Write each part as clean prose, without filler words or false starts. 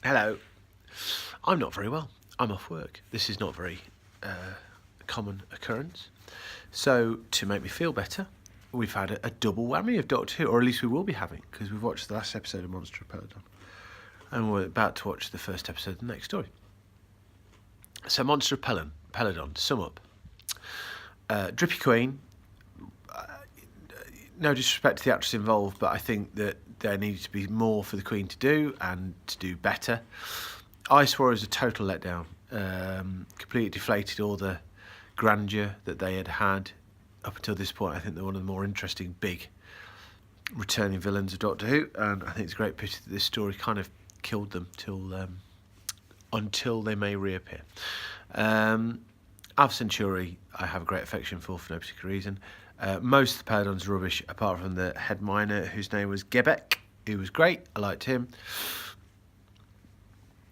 Hello. I'm not very well. I'm off work. This is not very common occurrence. So, to make me feel better, we've had a double whammy of Doctor Who, or at least we will be having, because we've watched the last episode of Monster of Peladon. And we're about to watch the first episode of the next story. So, Monster of Peladon, sum up. Drippy Queen, no disrespect to the actress involved, but I think that there needs to be more for the Queen to do and to do better. I swore it was a total letdown. Completely deflated all the grandeur that they had had up until this point. I think they're one of the more interesting, big, returning villains of Doctor Who, and I think it's a great pity that this story kind of killed them until they may reappear. Alpha Centauri, I have a great affection for no particular reason. Most of the Peladon's rubbish, apart from the head miner, whose name was Gebek, who was great. I liked him.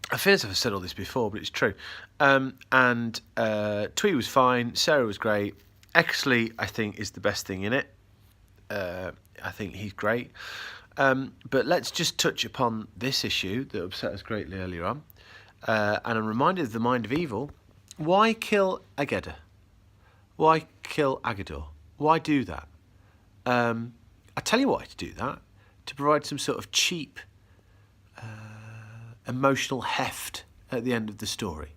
I feel as if I've said all this before, but it's true. Twee was fine. Sarah was great. Exley, I think, is the best thing in it. I think he's great. But let's just touch upon this issue that upset us greatly earlier on. And I'm reminded of the Mind of Evil. Why kill Ageda? Why kill Agador? Why do that? I tell you why to do that. To provide some sort of cheap emotional heft at the end of the story.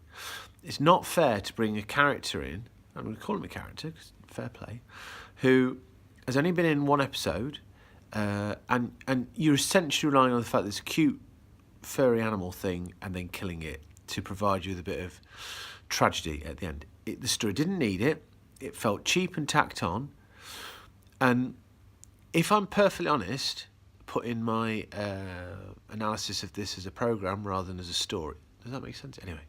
It's not fair to bring a character in, I'm going to call him a character, because fair play, who has only been in one episode, and you're essentially relying on the fact that it's a cute, furry animal thing, and then killing it to provide you with a bit of tragedy at the end. The story didn't need it. It felt cheap and tacked on. And if I'm perfectly honest, put in my analysis of this as a programme rather than as a story. Does that make sense? Anyway,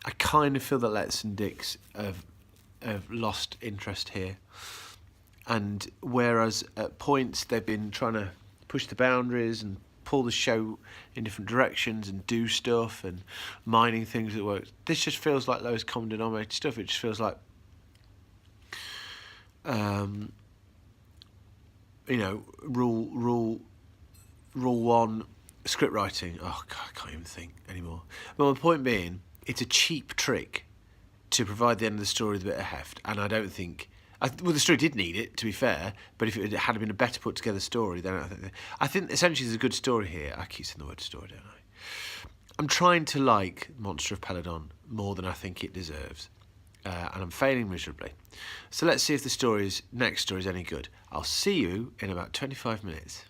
I kind of feel that Letts and Dix have lost interest here. And whereas at points they've been trying to push the boundaries and pull the show in different directions and do stuff and mining things that work, this just feels like lowest common denominator stuff. It just feels like rule one, script writing. Oh God, I can't even think anymore. But my point being, it's a cheap trick to provide the end of the story with a bit of heft, and I don't think. Well, the story did need it, to be fair, but if it had been a better put together story, then I think essentially there's a good story here. I keep saying the word story, don't I? I'm trying to like Monster of Peladon more than I think it deserves. And I'm failing miserably. So let's see if the next story is any good. I'll see you in about 25 minutes.